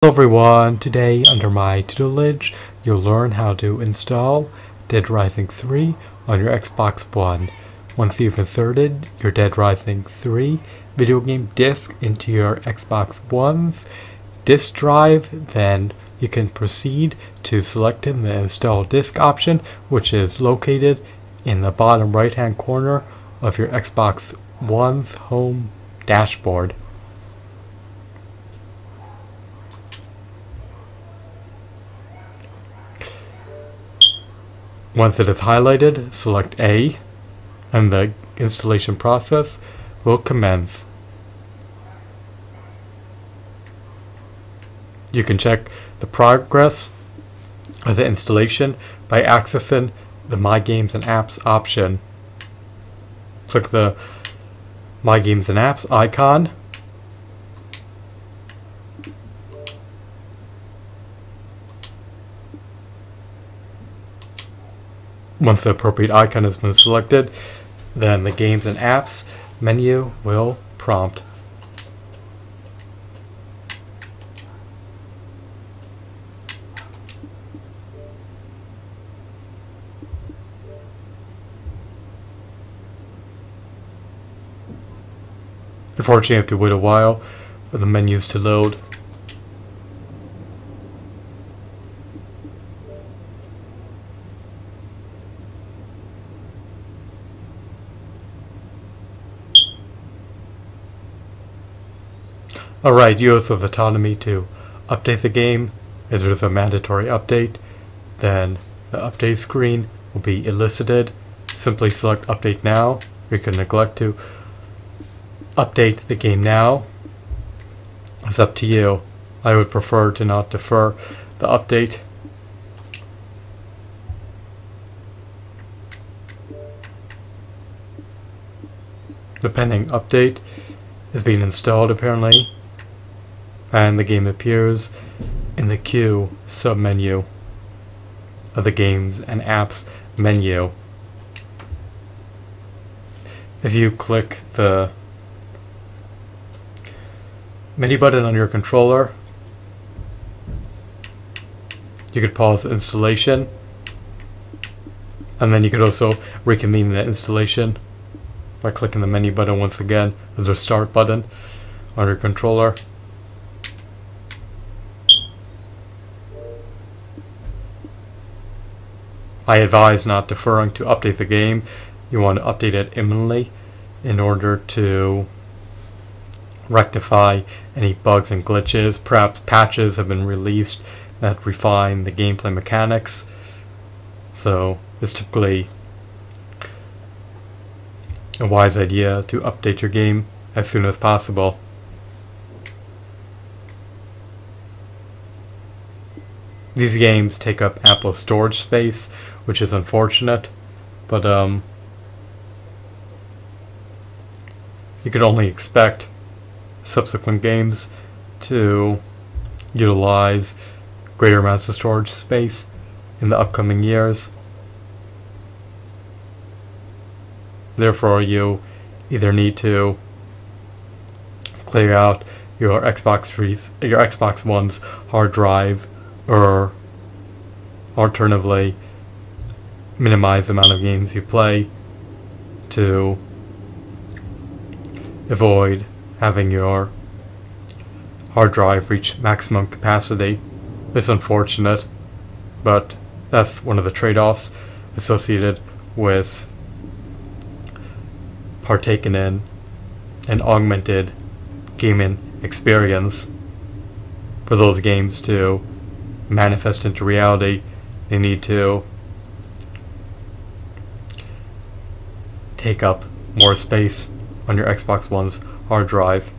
Hello everyone, today under my tutelage you'll learn how to install Dead Rising 3 on your Xbox One. Once you've inserted your Dead Rising 3 video game disc into your Xbox One's disk drive, then you can proceed to selecting the install disk option, which is located in the bottom right hand corner of your Xbox One's home dashboard. Once it is highlighted, select A, and the installation process will commence. You can check the progress of the installation by accessing the My Games and Apps option. Click the My Games and Apps icon. Once the appropriate icon has been selected, then the Games and Apps menu will prompt. Unfortunately, you have to wait a while for the menus to load. Alright, you also have autonomy to update the game. If there's a mandatory update, then the update screen will be elicited. Simply select Update Now. You can neglect to update the game now. It's up to you. I would prefer to not defer the update. The pending update is being installed apparently, and the game appears in the Queue submenu of the Games and Apps menu. If you click the menu button on your controller, you could pause the installation, and then you could also reconvene the installation by clicking the menu button once again as the start button on your controller. I advise not deferring to update the game. You want to update it imminently in order to rectify any bugs and glitches. Perhaps patches have been released that refine the gameplay mechanics. So it's typically a wise idea to update your game as soon as possible. These games take up ample storage space, which is unfortunate, but you could only expect subsequent games to utilize greater amounts of storage space in the upcoming years. Therefore, you either need to clear out your Xbox One's hard drive, or alternatively minimize the amount of games you play to avoid having your hard drive reach maximum capacity. It's unfortunate, but that's one of the trade-offs associated with partaking in an augmented gaming experience. For those games to manifest into reality, they need to take up more space on your Xbox One's hard drive.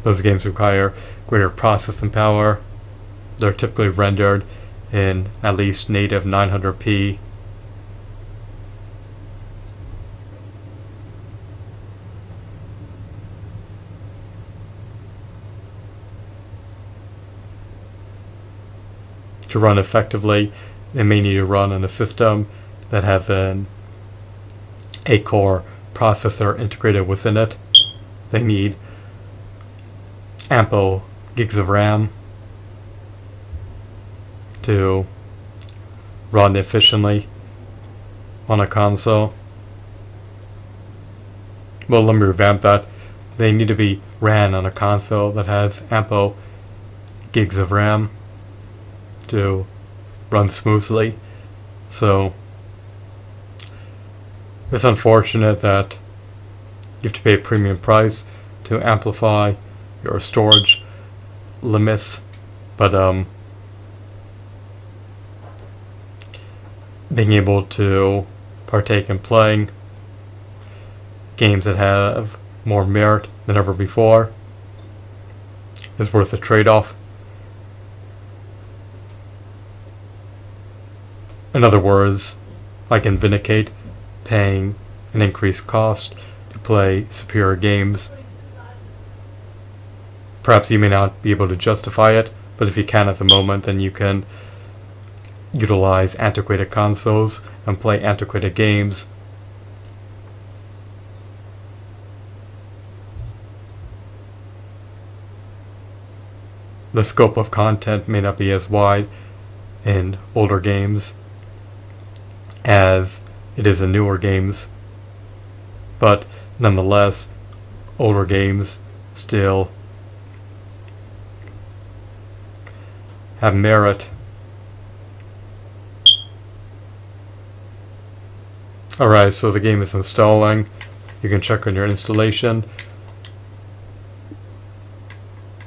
Those games require greater processing power. They're typically rendered in at least native 900p. To run effectively, they may need to run on a system that has an 8-core processor integrated within it. They need ample gigs of RAM to run efficiently on a console. Well, let me revamp that. They need to be ran on a console that has ample gigs of RAM to run smoothly. So it's unfortunate that you have to pay a premium price to amplify your storage limits, but being able to partake in playing games that have more merit than ever before is worth the trade-off. In other words, I can vindicate paying an increased cost to play superior games. Perhaps you may not be able to justify it, but if you can at the moment, then you can utilize antiquated consoles and play antiquated games. The scope of content may not be as wide in older games as it is in newer games, but nonetheless, older games still have merit. Alright, so the game is installing. You can check on your installation.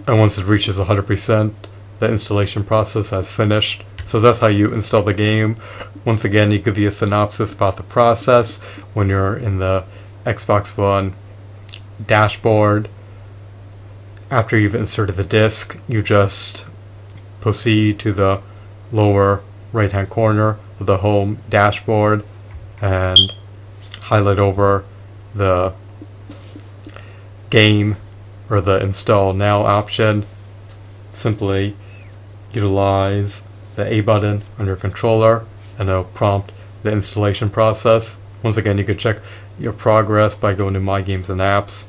And once it reaches 100%, the installation process has finished. So that's how you install the game. Once again, you give you a synopsis about the process. When you're in the Xbox One dashboard, after you've inserted the disc, you just proceed to the lower right hand corner of the home dashboard and highlight over the game or the install now option. Simply utilize the A button on your controller and it'll prompt the installation process. Once again, you can check your progress by going to My Games and Apps.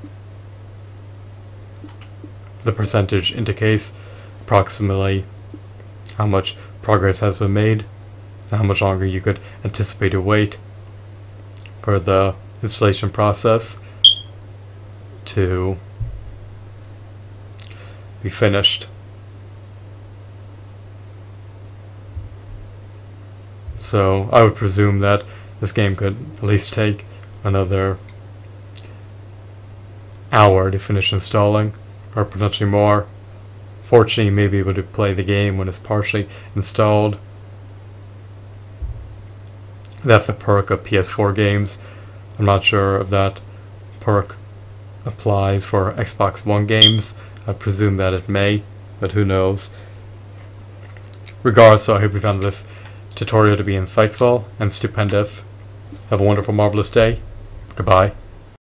The percentage indicates approximately how much progress has been made and how much longer you could anticipate to wait for the installation process to be finished. So I would presume that this game could at least take another hour to finish installing, or potentially more. Fortunately, you may be able to play the game when it's partially installed. That's a perk of PS4 games. I'm not sure if that perk applies for Xbox One games. I presume that it may, but who knows. Regardless, so I hope you found this tutorial to be insightful and stupendous. Have a wonderful, marvelous day. Goodbye.